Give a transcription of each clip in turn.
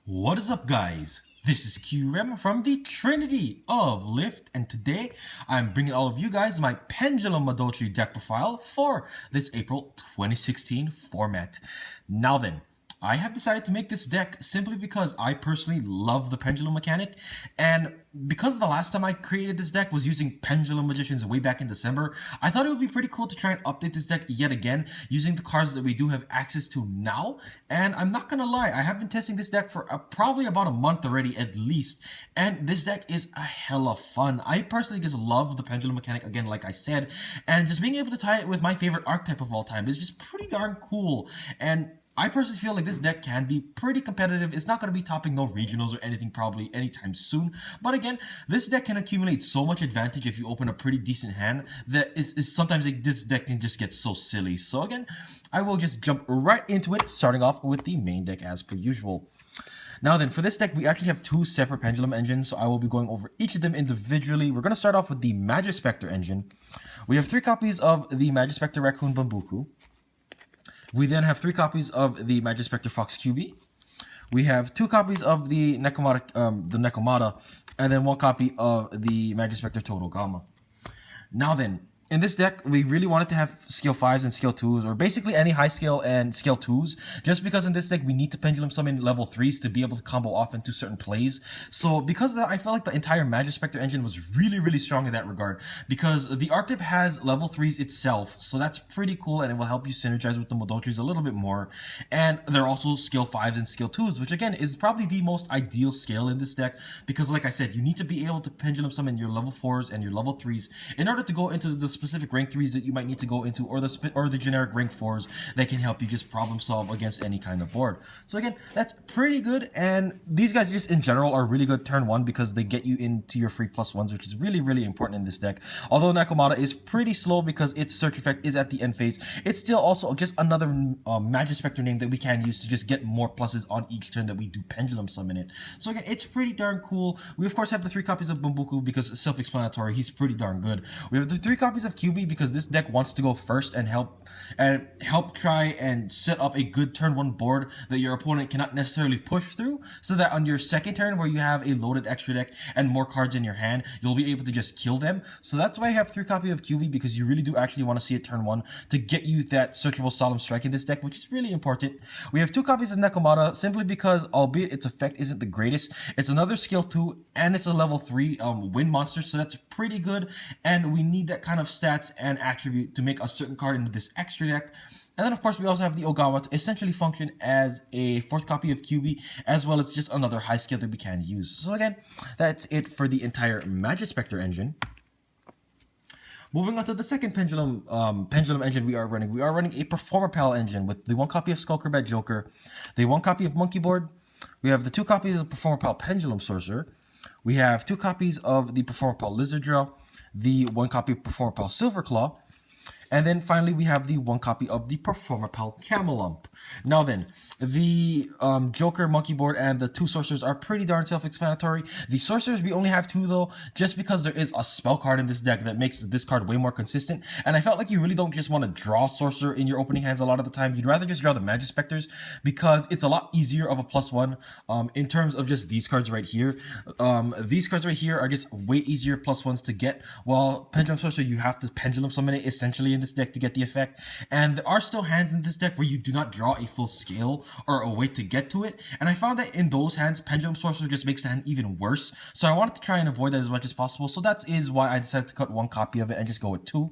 What is up, guys? This is QRem from the Trinity of Lift, and today I'm bringing all of you guys my Pendulum Madolche deck profile for this April 2016 format. Now then, I have decided to make this deck simply because I personally love the pendulum mechanic, and because the last time I created this deck was using Pendulum Magicians way back in December, I thought it would be pretty cool to try and update this deck yet again using the cards that we do have access to now. And I'm not gonna lie, I have been testing this deck for probably about a month already at least, and this deck is a hell of fun. I personally just love the pendulum mechanic again, like I said, and just being able to tie it with my favorite archetype of all time is just pretty darn cool. And I personally feel like this deck can be pretty competitive. It's not going to be topping no regionals or anything probably anytime soon. But again, this deck can accumulate so much advantage if you open a pretty decent hand that is sometimes this deck can just get so silly. So again, I will just jump right into it, starting off with the main deck as per usual. Now then, for this deck, we actually have two separate Pendulum Engines, so I will be going over each of them individually. We're going to start off with the Majespecter Engine. We have 3 copies of the Majespecter Raccoon Bambuku. We then have 3 copies of the Majespecter Fox QB. We have 2 copies of the Nekomata, and then 1 copy of the Majespecter Total Gamma. Now then, in this deck, we really wanted to have skill 5s and skill 2s, or basically any high skill and skill 2s, just because in this deck we need to pendulum summon level 3s to be able to combo off into certain plays. So because of that, I felt like the entire Majespecter engine was really strong in that regard, because the archetype has level 3s itself, so that's pretty cool, and it will help you synergize with the Madolches a little bit more. And they're also skill 5s and skill 2s, which again is probably the most ideal scale in this deck, because like I said, you need to be able to pendulum summon your level 4s and your level 3s in order to go into the specific rank 3s that you might need to go into, or the generic rank 4s that can help you just problem solve against any kind of board. So again, that's pretty good, and these guys just in general are really good turn 1 because they get you into your free +1s, which is really important in this deck. Although Nekomata is pretty slow because its search effect is at the end phase, it's still also just another Majespecter name that we can use to just get more pluses on each turn that we do pendulum summon it. So again, it's pretty darn cool. We of course have the 3 copies of Bambuku because self-explanatory, he's pretty darn good. We have the 3 copies of QB because this deck wants to go first and help try and set up a good turn 1 board that your opponent cannot necessarily push through, so that on your second turn where you have a loaded extra deck and more cards in your hand, you'll be able to just kill them. So that's why I have 3 copies of QB, because you really do actually want to see it turn 1 to get you that searchable Solemn Strike in this deck, which is really important. We have 2 copies of Nekomata simply because, albeit its effect isn't the greatest, it's another skill 2 and it's a level 3 wind monster, so that's pretty good, and we need that kind of stats and attribute to make a certain card into this extra deck. And then of course we also have the Ogawa to essentially function as a 4th copy of QB, as well as just another high skill that we can use. So again, that's it for the entire Majespecter engine. Moving on to the second pendulum engine we are running. We are running a Performapal engine with the 1 copy of Skullcurbat Joker, the 1 copy of Monkey Board. We have the 2 copies of Performapal Pendulum Sorcerer. We have 2 copies of the Performapal Lizard Drill, the 1 copy of Performapal Silverclaw, and then finally we have the 1 copy of the Performapal Camelump. Now then, the Joker, Monkey Board, and the 2 sorcerers are pretty darn self-explanatory. The sorcerers, we only have 2 though, just because there is a spell card in this deck that makes this card way more consistent, and I felt like you really don't just want to draw sorcerer in your opening hands a lot of the time. You'd rather just draw the Majespecters because it's a lot easier of a +1 in terms of just these cards right here. These cards right here are just way easier +1s to get, while Pendulum Sorcerer, you have to pendulum summon it essentially in this deck to get the effect. And there are still hands in this deck where you do not draw a full scale or a way to get to it, and I found that in those hands Pendulum Sorcerer just makes the hand even worse, so I wanted to try and avoid that as much as possible. So that is why I decided to cut 1 copy of it and just go with 2.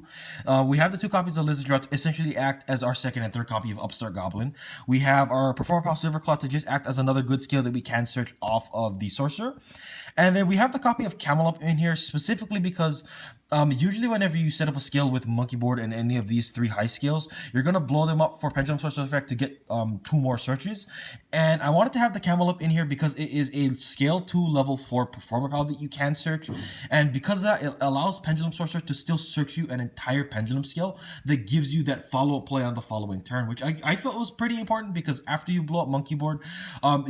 We have the 2 copies of Lizard Draw to essentially act as our 2nd and 3rd copy of Upstart Goblin. We have our Performapal Silverclaw to just act as another good skill that we can search off of the sorcerer. And then we have the copy of Camelump in here specifically because usually whenever you set up a skill with Monkey Board and any of these 3 high skills, you're going to blow them up for Pendulum Sorcerer effect to get 2 more searches. And I wanted to have the Camelump in here because it is a scale 2 level 4 Performapal that you can search. And because of that, it allows Pendulum Sorcerer to still search you an entire Pendulum skill that gives you that follow-up play on the following turn, which I felt was pretty important, because after you blow up Monkey Board,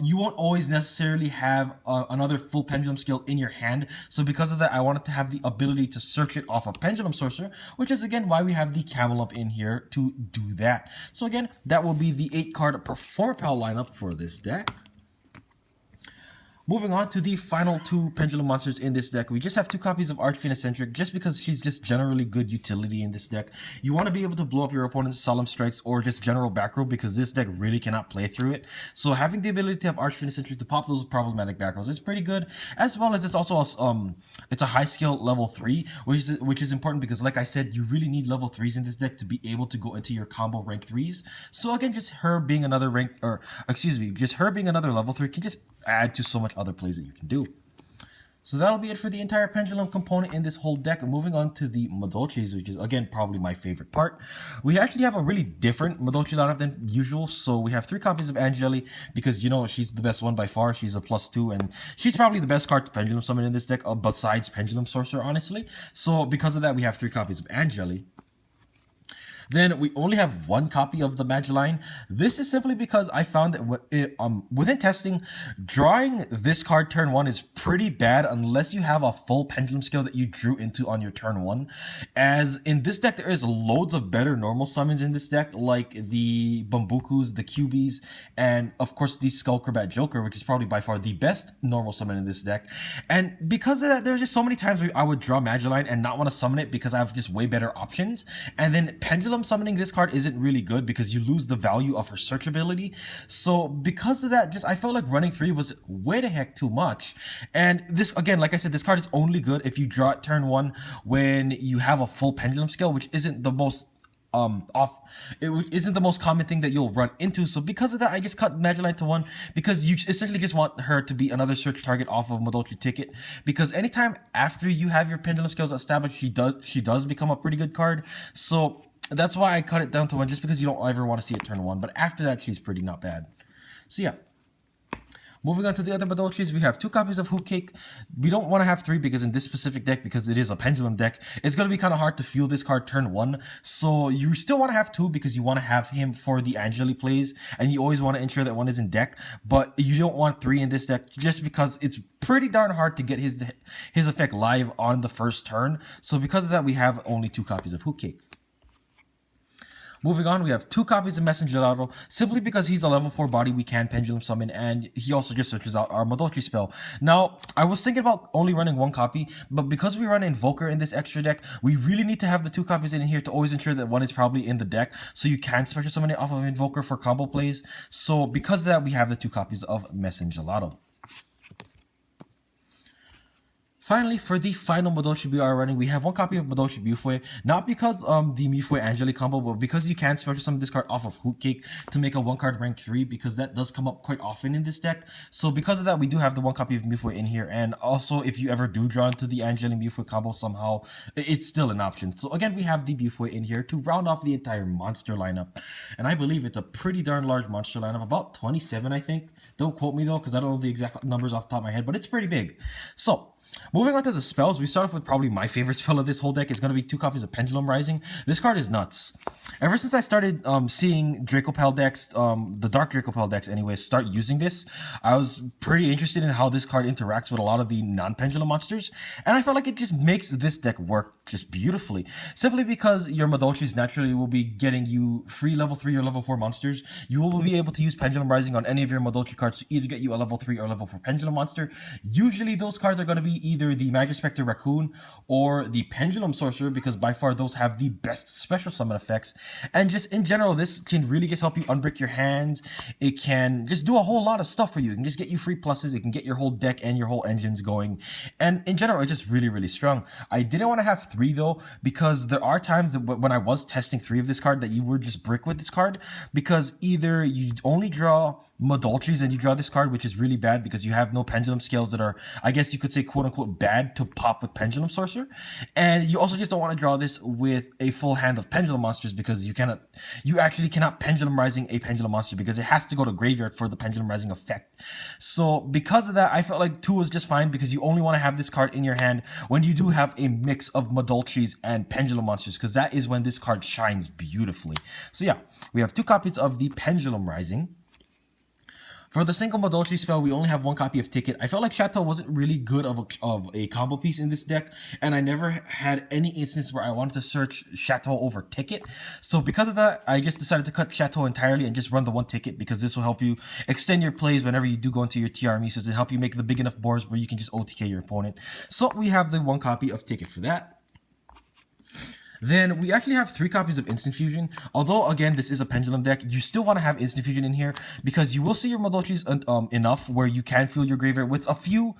you won't always necessarily have another full Pendulum skill in your hand. So because of that, I wanted to have the ability to search it off of Pendulum Sorcerer, which is again why we have the Camelump in here to do that. So again, that will be the 8 card Performapal lineup for this deck. Moving on to the final two Pendulum monsters in this deck, we just have two copies of Archfiend Eccentric, just because she's just generally good utility in this deck. You want to be able to blow up your opponent's Solemn Strikes or just general back row, because this deck really cannot play through it. So having the ability to have Archfiend Eccentric to pop those problematic back rows is pretty good, as well as it's also it's a high skill level 3, which is important because, like I said, you really need level 3s in this deck to be able to go into your combo rank 3s. So again, just her being another just her being another level 3 can just add to so much other plays that you can do. So that'll be it for the entire Pendulum component in this whole deck. Moving on to the Madolches, which is, again, probably my favorite part. We actually have a really different Madolche lineup than usual. So we have 3 copies of Angeli, because, you know, she's the best one by far. She's a +2, and she's probably the best card to Pendulum Summon in this deck, besides Pendulum Sorcerer, honestly. So because of that, we have 3 copies of Angeli. Then we only have 1 copy of the Magellan. This is simply because I found that within testing, drawing this card turn 1 is pretty bad unless you have a full Pendulum skill that you drew into on your turn 1. As in this deck, there is loads of better normal summons in this deck, like the Bambukus, the QBs, and of course the Skullcrabat Joker, which is probably by far the best normal summon in this deck. And because of that, there's just so many times where I would draw Magellan and not want to summon it because I have just way better options. And then Pendulum summoning this card isn't really good because you lose the value of her search ability. So because of that, I felt like running 3 was way the heck too much. And this, again, like I said, this card is only good if you draw it turn 1 when you have a full Pendulum skill, which isn't the most it isn't the most common thing that you'll run into. So because of that, I just cut Magellan to 1, because you essentially just want her to be another search target off of Madolche ticket, because anytime after you have your Pendulum skills established, she does become a pretty good card. So that's why I cut it down to 1, just because you don't ever want to see it turn 1. But after that, she's pretty not bad. So yeah. Moving on to the other Madolches, we have 2 copies of Hoop Cake. We don't want to have 3 because in this specific deck, because it is a Pendulum deck, it's going to be kind of hard to feel this card turn 1. So you still want to have 2 because you want to have him for the Angeli plays, and you always want to ensure that 1 is in deck. But you don't want 3 in this deck just because it's pretty darn hard to get his effect live on the first turn. So because of that, we have only 2 copies of Hoop Cake. Moving on, we have 2 copies of Majespecter, simply because he's a level 4 body we can Pendulum Summon, and he also just searches out our Madolche spell. Now, I was thinking about only running 1 copy, but because we run Invoker in this extra deck, we really need to have the 2 copies in here to always ensure that 1 is probably in the deck, so you can Spectre Summon it off of Invoker for combo plays. So because of that, we have the 2 copies of Majespecter. Finally, for the final Madolche we are running, we have 1 copy of Madolche Mufway, not because the Mufway Angeli combo, but because you can Spectre Summon this card off of Hoop Cake to make a 1-card rank 3, because that does come up quite often in this deck. So because of that, we do have the 1 copy of Mufway in here, and also if you ever do draw into the Angeli Mufway combo somehow, it's still an option. So again, we have the Mufway in here to round off the entire monster lineup, and I believe it's a pretty darn large monster lineup, about 27 I think. Don't quote me though, because I don't know the exact numbers off the top of my head, but it's pretty big. So moving on to the spells, we start off with probably my favorite spell of this whole deck. It's going to be 2 copies of Pendulum Rising. This card is nuts. Ever since I started seeing Dracopal decks, the Dark Dracopal decks anyways, start using this, I was pretty interested in how this card interacts with a lot of the non-Pendulum monsters, and I felt like it just makes this deck work just beautifully. Simply because your Madolches naturally will be getting you free level 3 or level 4 monsters. You will be able to use Pendulum Rising on any of your Madolche cards to either get you a level 3 or level 4 Pendulum monster. Usually those cards are going to be either the Majespecter Raccoon or the Pendulum Sorcerer, because by far those have the best special summon effects. And just in general, this can really just help you unbrick your hands. It can just do a whole lot of stuff for you. It can just get you free pluses. It can get your whole deck and your whole engines going. And in general, it's just really, really strong. I didn't want to have 3 though, because there are times when I was testing 3 of this card that you would just brick with this card, because either you only draw Madolches and you draw this card, which is really bad because you have no Pendulum skills that are, I guess you could say, quote unquote bad to pop with Pendulum Sorcerer. And you also just don't want to draw this with a full hand of Pendulum monsters, because you actually cannot Pendulum Rising a Pendulum monster, because it has to go to graveyard for the Pendulum Rising effect. So because of that, I felt like 2 was just fine, because you only want to have this card in your hand when you do have a mix of Madolches and Pendulum monsters, because that is when this card shines beautifully. So yeah, we have 2 copies of the Pendulum Rising. For the single Madolche spell, we only have one copy of Ticket. I felt like Chateau wasn't really good of a combo piece in this deck, and I never had any instance where I wanted to search Chateau over Ticket. So because of that, I just decided to cut Chateau entirely and just run the one Ticket, because this will help you extend your plays whenever you do go into your TR Mises and help you make the big enough boards where you can just OTK your opponent. So we have the one copy of Ticket for that. Then we actually have 3 copies of Instant Fusion. Although, again, this is a Pendulum deck, you still want to have Instant Fusion in here because you will see your Madolches enough where you can fill your graveyard with a few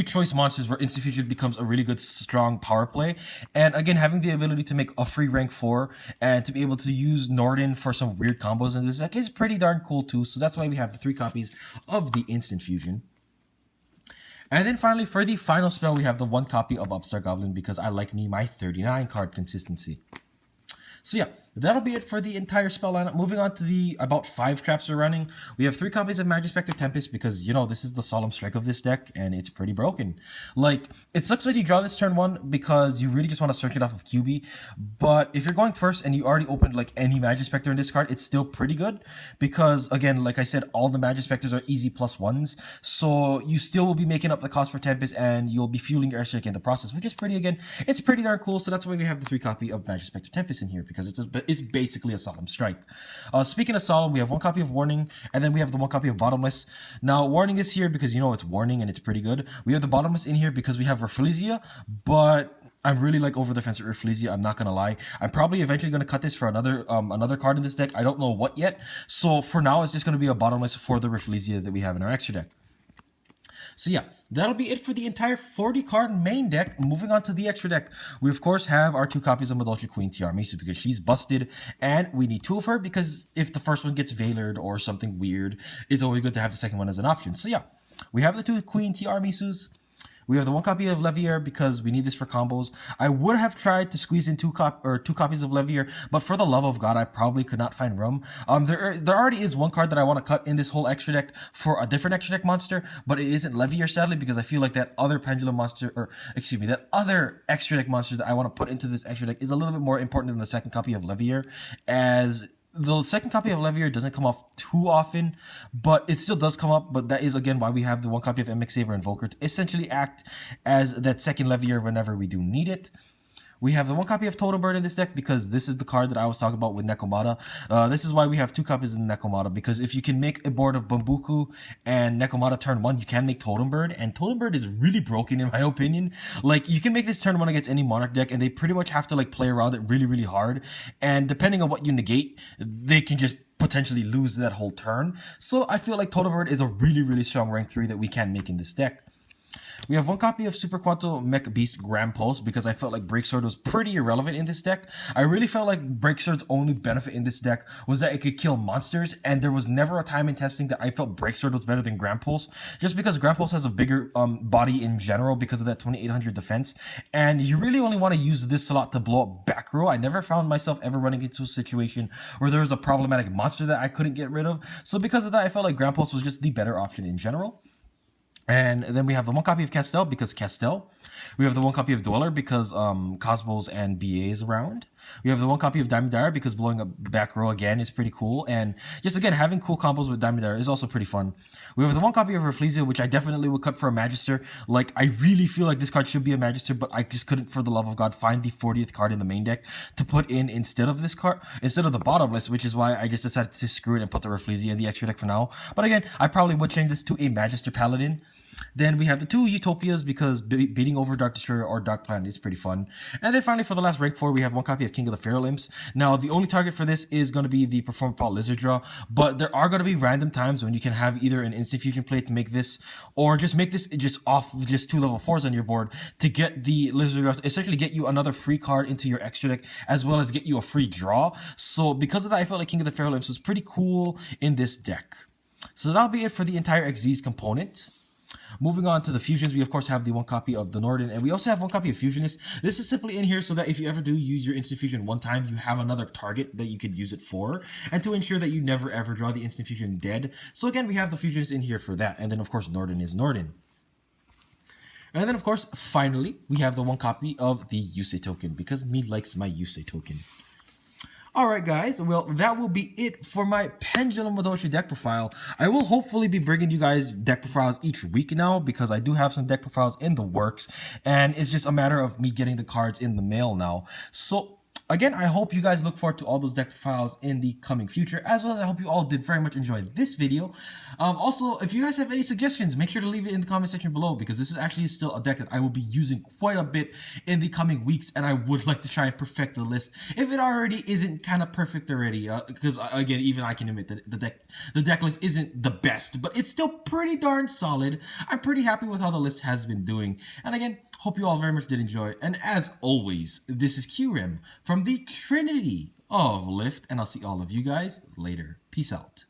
choice monsters where Instant Fusion becomes a really good, strong power play. And again, having the ability to make a free rank 4 and to be able to use Norden for some weird combos in this deck is pretty darn cool too. So that's why we have the 3 copies of the Instant Fusion. And then finally, for the final spell, we have the 1 copy of Upstart Goblin because I like me my 39 card consistency. So yeah, that'll be it for the entire spell lineup. Moving on to the about 5 traps we're running. We have 3 copies of Majespecter Tempest because, you know, this is the solemn strike of this deck and it's pretty broken. Like, it sucks when you draw this turn 1 because you really just want to search it off of QB. But if you're going first and you already opened like any Majespecter in this card, it's still pretty good because, again, like I said, all the Majespecters are easy +1s. So you still will be making up the cost for Tempest and you'll be fueling your airstrike in the process, which is pretty, again, it's pretty darn cool. So that's why we have the 3 copy of Majespecter Tempest in here because it's basically a solemn strike. Speaking of solemn, we have 1 copy of Warning, and then we have the 1 copy of Bottomless. Now, Warning is here because, you know, it's Warning and it's pretty good. We have the Bottomless in here because we have Rafflesia, but I'm really like over the fence with Rafflesia, I'm not gonna lie. I'm probably eventually gonna cut this for another card in this deck. I don't know what yet. So for now, it's just gonna be a Bottomless for the Rafflesia that we have in our extra deck. So yeah, that'll be it for the entire 40 card main deck. Moving on to the extra deck, we of course have our 2 copies of Madolche Queen TR Mises because she's busted, and we need 2 of her because if the first one gets Veilered or something weird, it's always good to have the second one as an option. So yeah, we have the 2 Queen TR Mises. We have the 1 copy of Levier because we need this for combos. I would have tried to squeeze in 2 copies of Levier, but for the love of God, I probably could not find room. There already is 1 card that I want to cut in this whole extra deck for a different extra deck monster, but it isn't Levier, sadly, because I feel like that other Pendulum monster, or excuse me, that other extra deck monster that I want to put into this extra deck is a little bit more important than the 2nd copy of Levier, as the 2nd copy of Levier doesn't come off too often, but it still does come up. But that is, again, why we have the 1 copy of MX Saber Invoker to essentially act as that 2nd Levier whenever we do need it. We have the 1 copy of Totem Bird in this deck because this is the card that I was talking about with Nekomata. This is why we have 2 copies of Nekomata, because if you can make a board of Bambuku and Nekomata turn 1, you can make Totem Bird, and Totem Bird is really broken in my opinion. Like, you can make this turn 1 against any Monarch deck, and they pretty much have to like play around it really, really hard, and depending on what you negate, they can just potentially lose that whole turn. So I feel like Totem Bird is a really, really strong rank 3 that we can make in this deck. We have 1 copy of Super Quanto Mech Beast Grand Pulse because I felt like Breaksword was pretty irrelevant in this deck. I really felt like Breaksword's only benefit in this deck was that it could kill monsters, and there was never a time in testing that I felt Breaksword was better than Grand Pulse, just because Grand Pulse has a bigger body in general because of that 2800 defense, and you really only want to use this slot to blow up back row. I never found myself ever running into a situation where there was a problematic monster that I couldn't get rid of, so because of that, I felt like Grand Pulse was just the better option in general. And then we have the 1 copy of Castel because Castel. We have the 1 copy of Dweller because Cosmos and BA is around. We have the 1 copy of Diamond Dire because blowing up back row again is pretty cool. And just again, having cool combos with Diamond Dire is also pretty fun. We have the 1 copy of Rafflesia, which I definitely would cut for a Magister. Like, I really feel like this card should be a Magister, but I just couldn't, for the love of God, find the 40th card in the main deck to put in instead of this card, instead of the Bottomless, which is why I just decided to screw it and put the Rafflesia in the extra deck for now. But again, I probably would change this to a Magister Paladin. Then we have the 2 Utopias because beating over Dark Destroyer or Dark Planet is pretty fun. And then finally, for the last rank 4, we have 1 copy of King of the Feral Imps. Now, the only target for this is going to be the Performapal Lizard Draw, but there are going to be random times when you can have either an Instant Fusion play to make this, or just make this just off just 2 level 4s on your board to get the Lizard Draw, to essentially get you another free card into your extra deck, as well as get you a free draw. So because of that, I felt like King of the Feral Imps was pretty cool in this deck. So that'll be it for the entire Xyz component. Moving on to the fusions, we of course have the 1 copy of the Norden, and we also have 1 copy of Fusionist. This is simply in here so that if you ever do use your instant fusion 1 time, you have another target that you could use it for, and to ensure that you never ever draw the instant fusion dead. So again, we have the Fusionist in here for that, and then of course Norden is Norden. And then of course, finally, we have the 1 copy of the Yusei token, because me likes my Yusei token. Alright guys, well that will be it for my Pendulum Madolche deck profile. I will hopefully be bringing you guys deck profiles each week now because I do have some deck profiles in the works and it's just a matter of me getting the cards in the mail now. So again, I hope you guys look forward to all those deck files in the coming future, as well as I hope you all did very much enjoy this video. Also, if you guys have any suggestions, make sure to leave it in the comment section below, because this is actually still a deck that I will be using quite a bit in the coming weeks, and I would like to try and perfect the list if it already isn't kind of perfect already. Because again, even I can admit that the deck list isn't the best, but it's still pretty darn solid. I'm pretty happy with how the list has been doing, and again, hope you all very much did enjoy. And as always, this is QRem from the Trinity of Lift, and I'll see all of you guys later. Peace out.